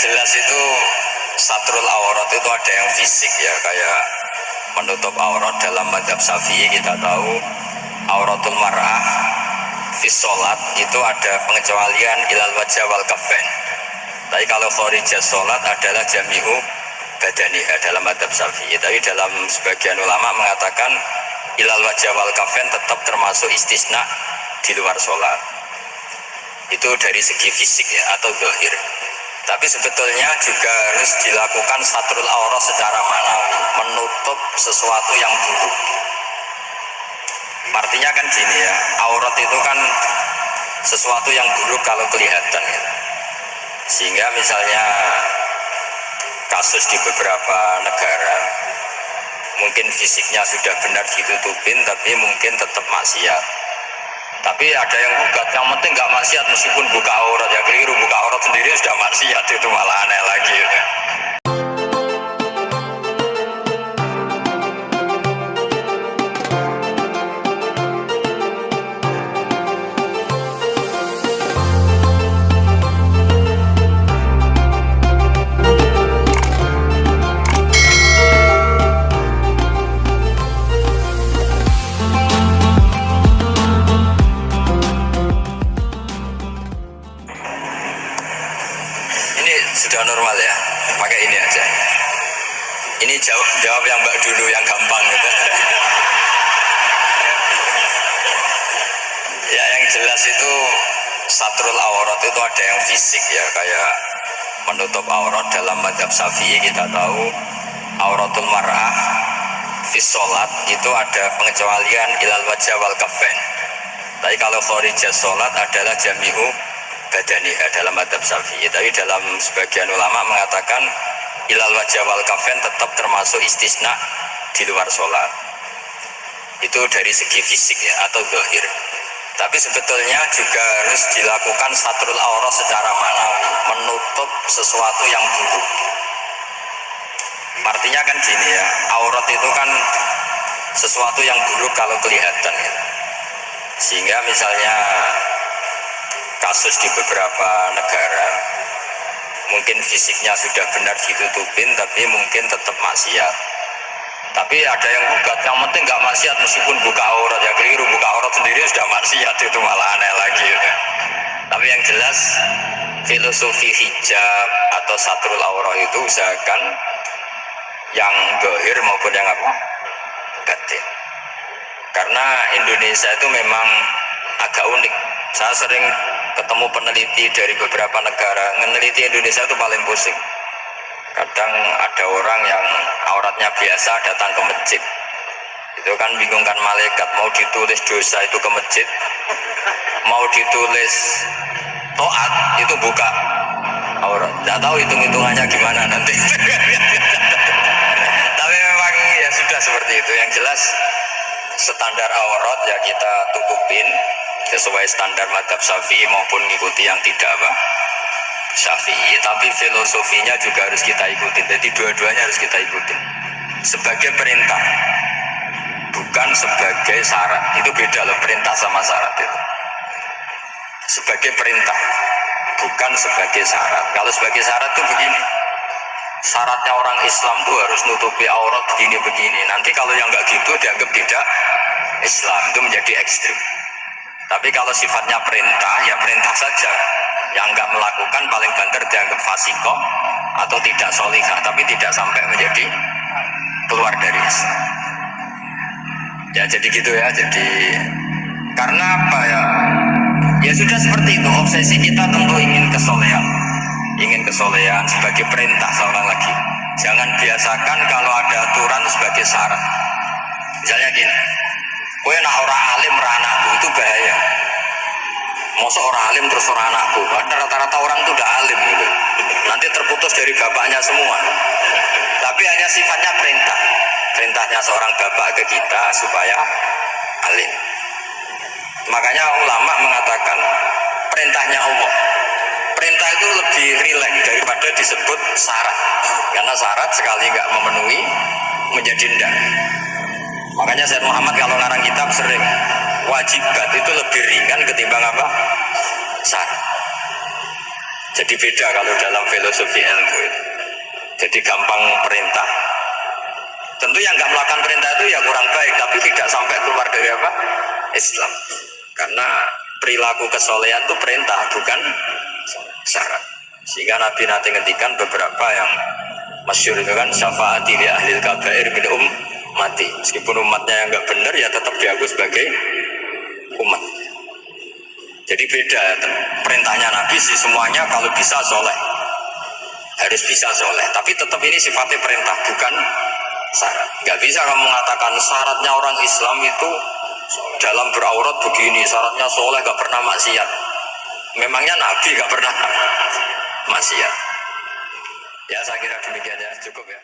jelas itu satrul aurat itu ada yang fisik ya, kayak menutup aurat. Dalam mazhab Syafi'i kita tahu auratul mar'ah fis sholat itu ada pengecualian ilal wajah wal kafain. Tapi kalau kharijah sholat adalah jami'u badaniha dalam mazhab Syafi'i. Tapi dalam sebagian ulama mengatakan ilal wajah wal kafain tetap termasuk istisna di luar sholat. Itu dari segi fisik ya, atau zahir. Tapi sebetulnya juga harus dilakukan satrul aurat secara manawi, menutup sesuatu yang buruk. Artinya kan gini ya, aurat itu kan sesuatu yang buruk kalau kelihatan ya. Sehingga misalnya kasus di beberapa negara mungkin fisiknya sudah benar ditutupin, tapi mungkin tetap maksiat. Tapi ada yang buka, yang penting nggak maksiat meskipun buka aurat, ya keliru, buka aurat sendiri sudah maksiat, itu malah aneh lagi ya. Sudah normal ya, pakai ini aja. Ini jawab yang mbak dulu yang gampang gitu. Ya yang jelas itu satrul aurat itu ada yang fisik ya, kayak menutup aurat. Dalam mazhab Syafi'i kita tahu auratul mar'ah fis sholat itu ada pengecualian ilal wajah wal kafain. Tapi kalau kharijah sholat adalah jami'u badaniha dalam mazhab Syafi'i. Tapi dalam sebagian ulama mengatakan ilal wajah wal kafain tetap termasuk istisna di luar sholat. Itu dari segi fisik ya, atau zahir. Tapi sebetulnya juga harus dilakukan satrul aurat secara manawi, menutup sesuatu yang buruk. Artinya kan gini ya, aurat itu kan sesuatu yang buruk kalau kelihatan ya. Sehingga misalnya kasus di beberapa negara mungkin fisiknya sudah benar ditutupin, tapi mungkin tetap maksiat. Tapi ada yang buka, yang penting nggak maksiat meskipun buka aurat, ya keliru, buka aurat sendiri sudah maksiat, itu malah aneh lagi ya. Tapi yang jelas filosofi hijab atau satrul aurat itu usahakan yang zahir maupun yang apa batin. Karena Indonesia itu memang agak unik. Saya sering ketemu peneliti dari beberapa negara, meneliti Indonesia itu paling pusing. Kadang ada orang yang auratnya biasa datang ke masjid, itu kan bingungkan malaikat, mau ditulis dosa itu ke masjid, mau ditulis toat itu buka aurat. Tidak tahu hitung-hitungannya gimana nanti. Tapi memang ya sudah seperti itu. Yang jelas standar aurat ya kita tutupin sesuai standar mazhab Syafi'i maupun mengikuti yang tidak apa Syafi'i. Tapi filosofinya juga harus kita ikutin. Jadi dua-duanya harus kita ikutin sebagai perintah, bukan sebagai syarat. Itu beda loh, perintah sama syarat itu. Sebagai perintah, bukan sebagai syarat. Kalau sebagai syarat itu begini, syaratnya orang Islam tuh harus nutupi aurat begini-begini. Nanti kalau yang nggak gitu dianggap tidak Islam, itu menjadi ekstrim. Tapi kalau sifatnya perintah, ya perintah saja. Yang nggak melakukan paling banter dianggap fasikoh atau tidak solihah, tapi tidak sampai menjadi keluar dari Islam. Ya jadi gitu ya. Jadi karena apa ya? Ya sudah seperti itu. Obsesi kita tentu ingin kesolehan, sebagai perintah seorang lagi. Jangan biasakan kalau ada aturan sebagai syarat. Misalnya gini, kowe nak orang alim ra anakku, itu bahaya. Mosok orang alim terus orang anakku, padahal rata-rata orang itu udah alim gitu. Nanti terputus dari bapaknya semua. Tapi hanya sifatnya perintah. Perintahnya seorang bapak ke kita supaya alim. Makanya ulama mengatakan perintahnya Allah. Perintah itu lebih rileks daripada disebut syarat. Karena syarat sekali nggak memenuhi menjadi ndak. Makanya Sayyid Muhammad kalau larang kitab sering wajibat itu lebih ringan ketimbang apa? Syarat. Jadi beda kalau dalam filosofi ilmu itu. Jadi gampang perintah. Tentu yang nggak melakukan perintah itu ya kurang baik, tapi tidak sampai keluar dari apa? Islam. Karena perilaku kesolehan itu perintah, bukan syarat. Sehingga Nabi nanti ngendikan beberapa yang masyhur itu kan, syafaati li ahlil kabair min ummati. Meskipun umatnya yang nggak benar ya tetap diakui sebagai umat. Jadi beda perintahnya Nabi sih, semuanya kalau bisa soleh, harus bisa soleh. Tapi tetap ini sifatnya perintah, bukan syarat. Nggak bisa kamu mengatakan syaratnya orang Islam itu dalam beraurat begini, syaratnya soleh, nggak pernah maksiat. Memangnya Nabi nggak pernah maksiat? Ya saya kira demikian ya, cukup ya.